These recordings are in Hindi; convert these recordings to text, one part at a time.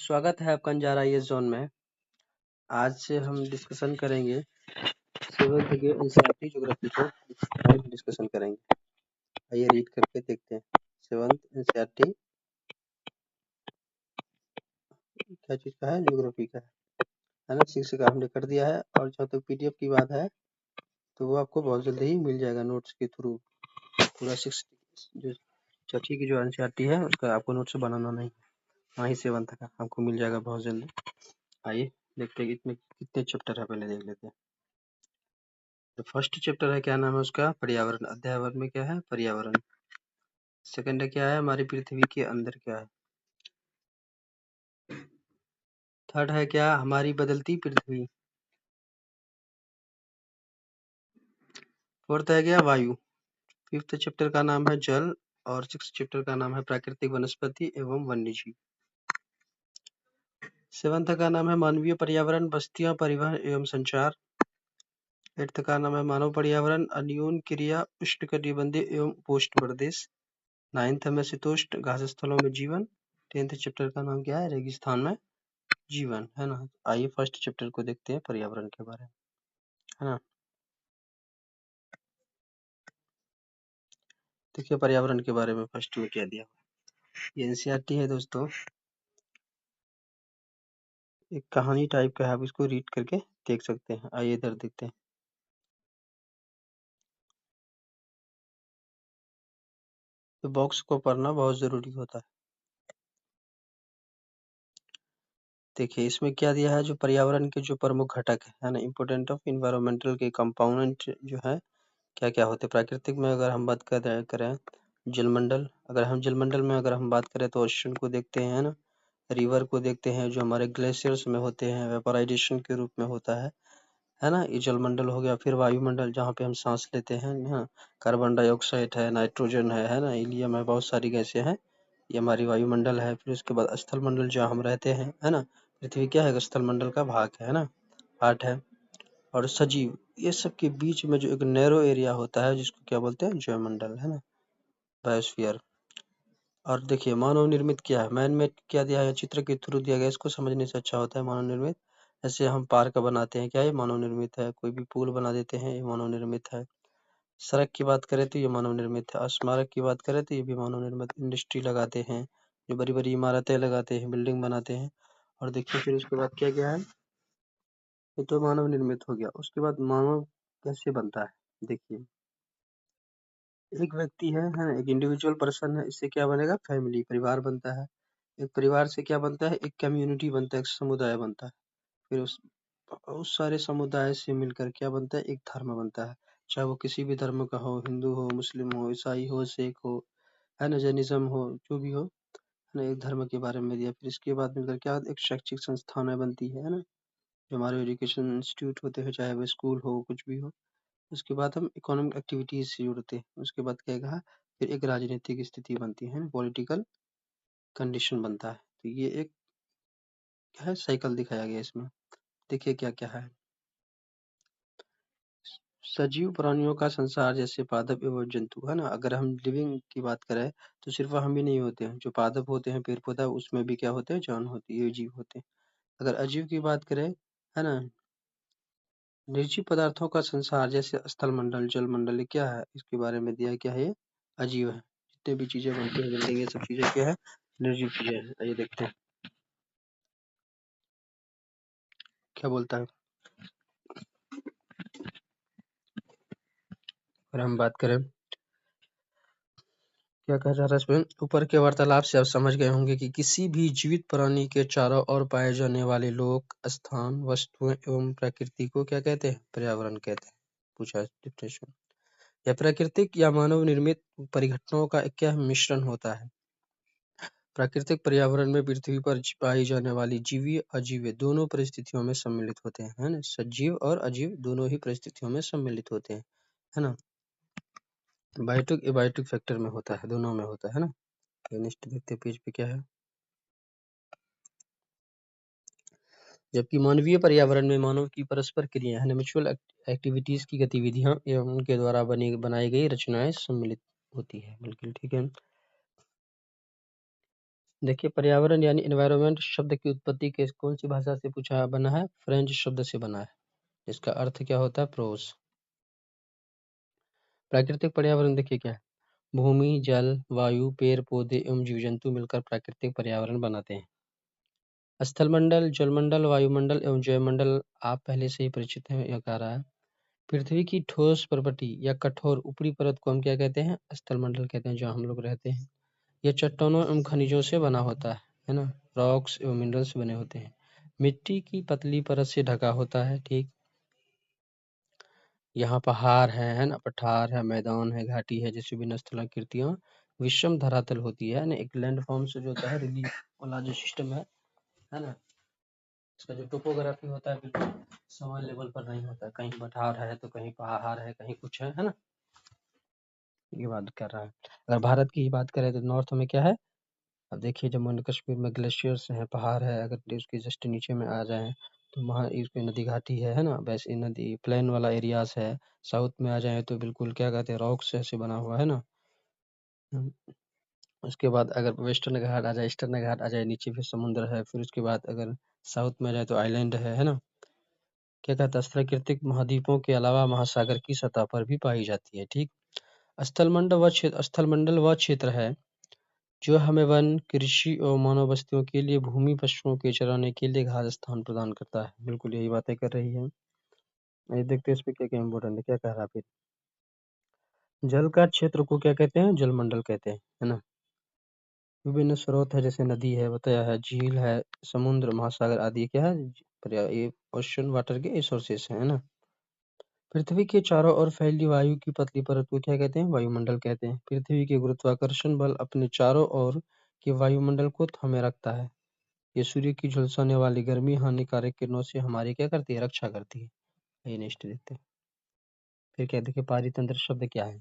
स्वागत है आपका अंजारा ये जोन में। आज से हम डिस्कशन करेंगे सेवंथ के एनसीईआरटी ज्योग्राफी को डिस्कशन करेंगे। आइए रीड करके देखते हैं। सेवंथ एनसीईआरटी क्या चीज का है? ज्योग्राफी का है ना। 6 का हमने कर दिया है और जहाँ तक पीडीएफ की बात है तो वो आपको बहुत जल्दी ही मिल जाएगा नोट्स के थ्रू। पूरा 6 जो चौथी की जो एनसीईआरटी है उसका आपको नोट्स बनाना नहीं, वहीं सेवंथ का आपको मिल जाएगा बहुत जल्दी। आइए देखते हैं इसमें कितने चैप्टर है, पहले देख लेते हैं। तो फर्स्ट चैप्टर है, क्या नाम है उसका? पर्यावरण। अध्याय 1 में क्या है? पर्यावरण। सेकंड है क्या है? हमारी पृथ्वी के अंदर क्या है। थर्ड है क्या? हमारी बदलती पृथ्वी। फोर्थ है क्या? वायु। फिफ्थ चैप्टर का नाम है जल और सिक्स चैप्टर का नाम है प्राकृतिक वनस्पति एवं वन्यजीव। सेवंथ का नाम है मानवीय पर्यावरण, बस्तियां, परिवहन एवं संचार। एट्थ का नाम है मानव पर्यावरण, अन्योन क्रिया, उष्णकटिबंधीय एवं उपोष्ण प्रदेश। नाइन्थ में शीतोष्ण घास स्थलों में जीवन। 10th चैप्टर का नाम क्या है? रेगिस्तान में जीवन, है ना। आइए फर्स्ट चैप्टर को देखते हैं पर्यावरण के बारे में, है ना। देखिए पर्यावरण के बारे में फर्स्ट में क्या दिया। ये एनसीईआरटी है दोस्तों, एक कहानी टाइप का है, आप इसको रीड करके देख सकते हैं। आइए इधर देखते हैं। तो बॉक्स को पढ़ना बहुत जरूरी होता है। देखिए इसमें क्या दिया है, जो पर्यावरण के जो प्रमुख घटक है ना, इम्पोर्टेंट ऑफ इन्वायरमेंटल के कंपोनेंट जो है क्या क्या होते हैं। प्राकृतिक में अगर हम बात करें जलमंडल, अगर हम जलमंडल में अगर हम बात करें तो ओशन को देखते हैं ना, रिवर को देखते हैं जो हमारे ग्लेशियर्स में होते हैं, वेपराइजेशन के रूप में होता है ना। ये जलमंडल हो गया। फिर वायुमंडल जहाँ पे हम सांस लेते हैं ना, कार्बन डाइऑक्साइड है, नाइट्रोजन है ना, हीलियम है, बहुत सारी गैसें हैं, ये हमारी वायुमंडल है। फिर उसके बाद स्थल मंडल जहाँ हम रहते हैं, है ना। पृथ्वी क्या है? स्थल मंडल का भाग है ना, पार्ट है। और सजीव, ये सब के बीच में जो एक नैरो एरिया होता है जिसको क्या बोलते हैं? जैवमंडल, है ना, बायोस्फीयर। और देखिए मानव निर्मित क्या है, मैन मेड क्या दिया है, चित्र के थ्रू दिया गया, इसको समझने से अच्छा होता है मानव निर्मित। जैसे हम पार्क बनाते हैं, क्या ये मानव निर्मित है? कोई भी पुल बना देते हैं, ये मानव निर्मित है। सड़क की बात करें तो ये मानव निर्मित है। स्मारक की बात करें तो ये भी मानव निर्मित। इंडस्ट्री लगाते हैं, जो बड़ी बड़ी इमारतें लगाते हैं, बिल्डिंग बनाते हैं। और देखिए फिर उसके बाद क्या क्या है, ये तो मानव निर्मित हो गया। उसके बाद मानव कैसे बनता है, देखिए एक व्यक्ति है ना, एक इंडिविजुअल पर्सन है, इससे क्या बनेगा? फैमिली, परिवार बनता है। एक परिवार से क्या बनता है? एक कम्युनिटी बनता है, एक समुदाय बनता है। फिर उस सारे समुदाय से मिलकर क्या बनता है? एक धर्म बनता है, चाहे वो किसी भी धर्म का हो, हिंदू हो, मुस्लिम हो, ईसाई हो, सिख हो, है ना, जैनिज्म हो, जो भी हो, है ना, एक धर्म के बारे में दिया। फिर इसके बाद मिलकर क्या एक शैक्षिक संस्थान बनती है ना, जो हमारे एजुकेशन इंस्टीट्यूट होते हैं, चाहे वो स्कूल हो, कुछ भी हो। उसके बाद हम इकोनॉमिक एक्टिविटीज से जुड़ते हैं। उसके बाद क्या कहा, फिर एक राजनीतिक स्थिति बनती है, पॉलिटिकल कंडीशन बनता है। तो ये एक क्या है, साइकिल दिखाया गया इसमें। देखिए क्या क्या है। सजीव प्राणियों का संसार, जैसे पादप एवं जंतु, है ना। अगर हम लिविंग की बात करें तो सिर्फ हम ही नहीं होते हैं, जो पादप होते हैं, पेड़ पौधा, उसमें भी क्या होते हैं? जान होती है, ये जीव होते हैं। अगर अजीव की बात करें, है ना, निर्जीव पदार्थों का संसार, जैसे स्थल मंडल, जल मंडल, ये क्या है? इसके बारे में दिया क्या है? ये अजीव है। जितने भी चीजें बनती है बिल्डिंग, ये सब चीजें क्या है? निर्जीव चीजें हैं। आइए देखते हैं क्या बोलता है। अगर हम बात करें, क्या कह रहा है इसमें, ऊपर के वार्तालाप से आप समझ गए होंगे कि किसी भी जीवित प्राणी के चारों ओर पाए जाने वाले लोग, स्थान, वस्तुएं एवं प्रकृति को क्या कहते हैं? पर्यावरण कहते हैं। पूछा डिफिनेशन। यह प्राकृतिक या मानव निर्मित परिघटनाओं का एक क्या मिश्रण होता है। प्राकृतिक पर्यावरण में पृथ्वी पर पाई जाने वाली जीवीय अजीवीय दोनों परिस्थितियों में सम्मिलित होते हैं, है ना। सजीव और अजीव दोनों ही परिस्थितियों में सम्मिलित होते हैं, है ना। बायोटिक एबायोटिक फैक्टर में होता है, दोनों में होता है ना। नेक्स्ट देखते पेज पे क्या है। जबकि मानवीय पर्यावरण में मानव की परस्पर क्रिया, है, म्यूचुअल एक्टिविटीज की गतिविधियां एवं उनके द्वारा बनाई गई रचनाएं सम्मिलित होती है। बिल्कुल ठीक है। देखिए पर्यावरण यानी एनवायरनमेंट शब्द की उत्पत्ति कौन सी भाषा से पूछा बना है? फ्रेंच शब्द से बना है। इसका अर्थ क्या होता है? प्रोस। प्राकृतिक पर्यावरण देखिए क्या है? भूमि, जल, वायु, पेड़ पौधे एवं जीव जंतु मिलकर प्राकृतिक पर्यावरण बनाते हैं। स्थलमंडल, जलमंडल, वायुमंडल एवं जैवमंडल आप पहले से ही परिचित हैं, यह कह रहा है। पृथ्वी की ठोस प्रवृत्ति या कठोर ऊपरी परत को हम क्या कहते हैं? स्थलमंडल कहते हैं, जहाँ हम लोग रहते हैं। यह चट्टानों एवं खनिजों से बना होता है ना? रॉक्स एवं मिनरल्स बने होते हैं। मिट्टी की पतली परत से ढका होता है, ठीक। यहाँ पहाड़ है ना? पठार है, मैदान है, घाटी है, जैसे विभिन्न स्थलाकृतियां विषम धरातल होती है ना? एक लैंड फॉर्म से जो होता है रिलीफ वाला जो सिस्टम है ना? इसका जो टोपोग्राफी होता है बिल्कुल समान लेवल पर नहीं होता है। कहीं पठार है तो कहीं पहाड़ है, कहीं कुछ है ना? ये बात कर रहा है। अगर भारत की ही बात करें तो नॉर्थ में क्या है? अब देखिए जम्मू एंड कश्मीर में ग्लेशियर्स हैं, पहाड़ है। अगर उसके जस्ट नीचे में आ जाएं तो वहाँ इसकी नदी घाटी है ना? वैसे नदी प्लेन वाला एरियाज है। साउथ में आ जाए तो बिल्कुल क्या कहते हैं, रॉक्स से बना हुआ है ना? हम्म, उसके बाद अगर वेस्टर्न घाट आ जाए, ईस्टर्न घाट आ जाए, नीचे फिर समुद्र है। फिर उसके बाद अगर साउथ में आ जाए तो आइलैंड है ना? क्या कहता है? प्राकृतिक महाद्वीपों के अलावा महासागर की सतह पर भी पाई जाती है, ठीक। स्थलमंडल वह क्षेत्र है जो हमें वन, कृषि और मानव बस्तियों के लिए भूमि पशुओं के चराने के लिए घास स्थान प्रदान करता है। बिल्कुल यही बातें कर रही है। ये देखते हैं इस पे क्या क्या इम्पोर्टेंट है, क्या कह रहा है फिर। जल का क्षेत्र को क्या कहते हैं? जलमंडल कहते हैं, है ना? विभिन्न स्रोत है, जैसे नदी है, बताया है, झील है, समुद्र, महासागर आदि क्या है? ये ओशन वाटर के सोर्सेस है ना? पृथ्वी के चारों ओर फैली वायु की पतली परत को क्या कहते हैं? वायुमंडल कहते हैं। पृथ्वी के गुरुत्वाकर्षण बल अपने चारों ओर के वायुमंडल को थामे रखता है। ये सूर्य की झुलसाने वाली गर्मी हानिकारक किरणों से हमारी क्या करती है? रक्षा करती है। ये नेक्स्ट देखते हैं। फिर क्या देखिए, पारितंत्र शब्द क्या है?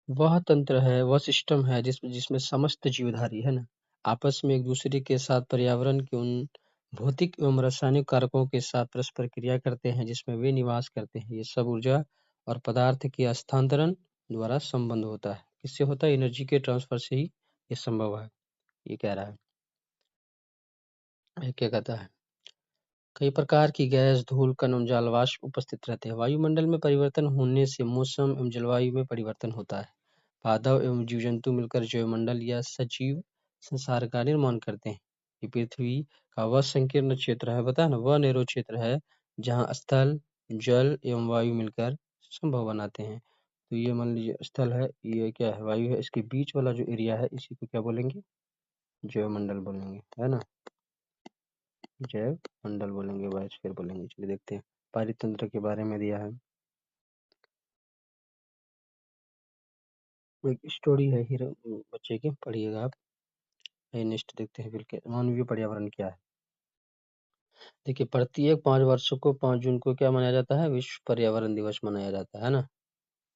वह तंत्र है, वह सिस्टम है जिसमें समस्त जीवधारी है ना आपस में एक दूसरे के साथ पर्यावरण के उन भौतिक एवं रासायनिक कारकों के साथ परस्पर क्रिया करते हैं जिसमें वे निवास करते हैं। ये सब ऊर्जा और पदार्थ के हस्तांतरण द्वारा संबंध होता है। किससे होता है? एनर्जी के ट्रांसफर से ही ये संभव है। ये कह रहा है। ये क्या कहता है? कई प्रकार की गैस, धूल कण एवं जल वाष्प उपस्थित रहते हैं। वायुमंडल में परिवर्तन होने से मौसम एवं जलवायु में परिवर्तन होता है। पादप एवं जीव जंतु मिलकर जैवमंडल या सजीव संसार का निर्माण करते हैं। ये पृथ्वी का वह संकीर्ण क्षेत्र है, बताया ना, वह नैरो क्षेत्र है जहाँ स्थल, जल एवं वायु मिलकर संभव बनाते हैं। तो ये मान लीजिए स्थल है, ये क्या है? वायु है। इसके बीच वाला जो एरिया है इसी को क्या बोलेंगे? जैवमंडल बोलेंगे, है ना? जैव मंडल बोलेंगे, बायोस्फीयर बोलेंगे। चलिए देखते हैं पारितंत्र के बारे में दिया है। एक स्टोरी है हीरो बच्चे की, पढ़िएगा आप। नेक्स्ट देखते हैं फिर के मानवीय पर्यावरण क्या है। देखिए प्रत्येक 5 वर्षों को 5 जून को क्या मनाया जाता है? विश्व पर्यावरण दिवस मनाया जाता है ना?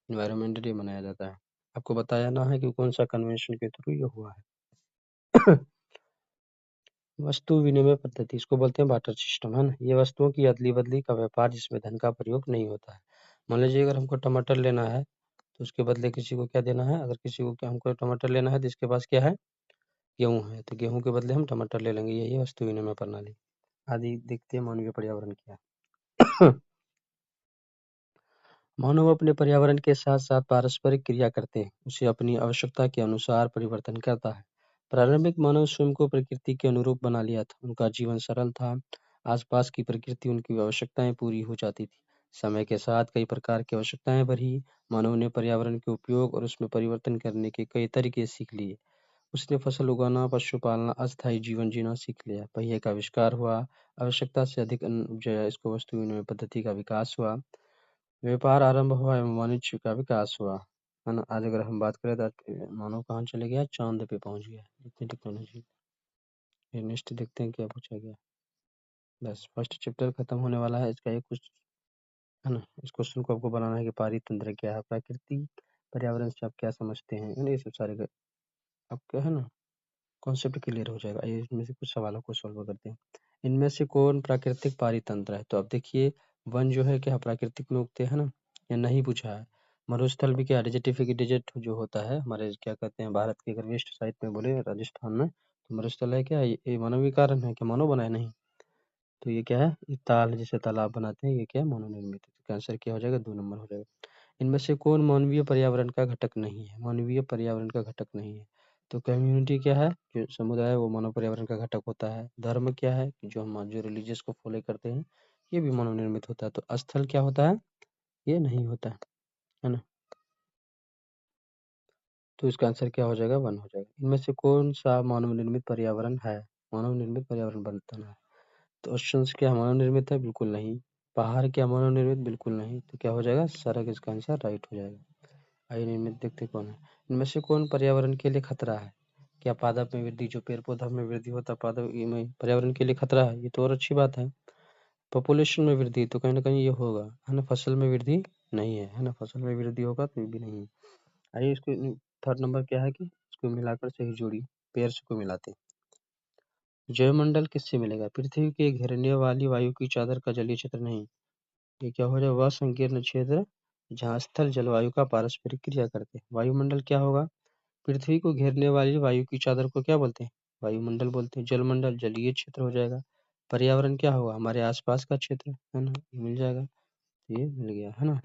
इन्वायरमेंट डे मनाया जाता है। आपको बताया ना है कि कौन सा कन्वेंशन के थ्रू ये हुआ है। वस्तु विनिमय पद्धति, इसको बोलते हैं बार्टर सिस्टम, है ना? ये वस्तुओं की अदली बदली का व्यापार जिसमें धन का प्रयोग नहीं होता है। मान लीजिए अगर हमको टमाटर लेना है तो उसके बदले किसी को क्या देना है? अगर किसी को क्या हमको टमाटर लेना है तो इसके पास क्या है? गेहूं है, तो गेहूं के बदले हम टमाटर ले लेंगे। यही वस्तु विनिमय प्रणाली। आदि देखते हैं मानवीय पर्यावरण क्या है। मानव अपने पर्यावरण के साथ साथ पारस्परिक क्रिया करते हैं, उसे अपनी आवश्यकता के अनुसार परिवर्तन करता है। प्रारंभिक मानव स्वयं को प्रकृति के अनुरूप बना लिया था, उनका जीवन सरल था, आसपास की प्रकृति उनकी आवश्यकताएं पूरी हो जाती थी। समय के साथ कई प्रकार की आवश्यकताएं बढ़ी, मानव ने पर्यावरण के उपयोग और उसमें परिवर्तन करने के कई तरीके सीख लिए। उसने फसल उगाना, पशु पालना, अस्थायी जीवन जीना सीख लिया। पहिए का आविष्कार हुआ, आवश्यकता से अधिक अन्न उपजाया, इसको वस्तु विनिमय पद्धति का विकास हुआ। व्यापार आरंभ हुआ एवं वाणिज्य का विकास हुआ, है ना? आज अगर हम बात करें तो आज मानव कहाँ चले गया? चांद पे पहुंच गया, इतनी टेक्नोलॉजी। ये नेक्स्ट देखते हैं क्या पूछा गया। बस फर्स्ट चैप्टर खत्म होने वाला है, इसका एक कुछ, है ना? इस क्वेश्चन को आपको बनाना है कि पारितंत्र क्या है, प्रकृति पर्यावरण से आप क्या समझते हैं, है ना? ये सब सारे आपके, है ना, कॉन्सेप्ट क्लियर हो जाएगा। ये इसमें से कुछ सवालों को सॉल्व करते हैं। इनमें से कौन प्राकृतिक पारितंत्र है? तो अब देखिए वन जो है क्या प्राकृतिक में उगते हैं ना, या नहीं पूछा है। मरुस्थल भी क्या डिजर्टिफिक डिजर्ट जो होता है हमारे क्या कहते हैं भारत के अगर वेस्ट साइड में बोले राजस्थान में तो मरुस्थल है क्या ये मानवीय कारण है कि मानव बनाया नहीं। तो ये क्या है ये ताल जैसे तालाब बनाते हैं ये क्या है मानव निर्मित है। तो आंसर क्या हो जाएगा 2 नंबर हो जाएगा। इनमें से कौन मानवीय पर्यावरण का घटक नहीं है? मानवीय पर्यावरण का घटक नहीं है। तो कम्युनिटी क्या है? जो समुदाय है वो मानव पर्यावरण का घटक होता है। धर्म क्या है? कि जो रिलीजियस को फॉलो करते हैं ये भी मानव निर्मित होता है। तो स्थल क्या होता है? ये नहीं होता है ना। तो इसका आंसर क्या हो जाएगा 1 हो जाएगा। इनमें से कौन सा मानव निर्मित पर्यावरण है? मानव निर्मित पर्यावरण बनता है। तो ऑप्शंस क्या मानव निर्मित है? बिल्कुल नहीं। पहाड़ क्या मानव निर्मित? बिल्कुल नहीं। तो क्या हो जाएगा सड़क इसका आंसर राइट हो जाएगा। आइए निर्मित देखते कौन है। इनमें से कौन पर्यावरण के लिए खतरा है? क्या पादप में वृद्धि जो पेड़ पौधा में वृद्धि होता है पादप में पर्यावरण के लिए खतरा है? ये तो और अच्छी बात है। पॉपुलेशन में वृद्धि तो कहीं ना कहीं ये होगा है ना। फसल में वृद्धि नहीं है ना। फसल में वृद्धि होगा तो ये भी नहीं है। आइए इसको थर्ड नंबर क्या है कि इसको मिलाकर सही जोड़ी पेड़ को मिलाते हैं। जैवमंडल किससे मिलेगा? पृथ्वी के घेरने वाली वायु की चादर का जलीय क्षेत्र नहीं। ये क्या हो जाए वह संकीर्ण क्षेत्र जहाँ स्थल जलवायु का पारस्परिक क्रिया करते हैं। वायुमंडल क्या होगा? पृथ्वी को घेरने वाली वायु की चादर को क्या बोलते हैं? वायुमंडल बोलते हैं। जलमंडल जलीय क्षेत्र हो जाएगा। पर्यावरण क्या होगा? हमारे आसपास का क्षेत्र है ना। ये मिल जाएगा। ये मिल गया है ना।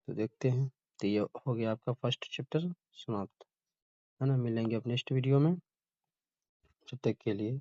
तो देखते हैं। तो ये हो गया आपका फर्स्ट चैप्टर समाप्त है ना। मिलेंगे अब नेक्स्ट वीडियो में। तब तक के लिए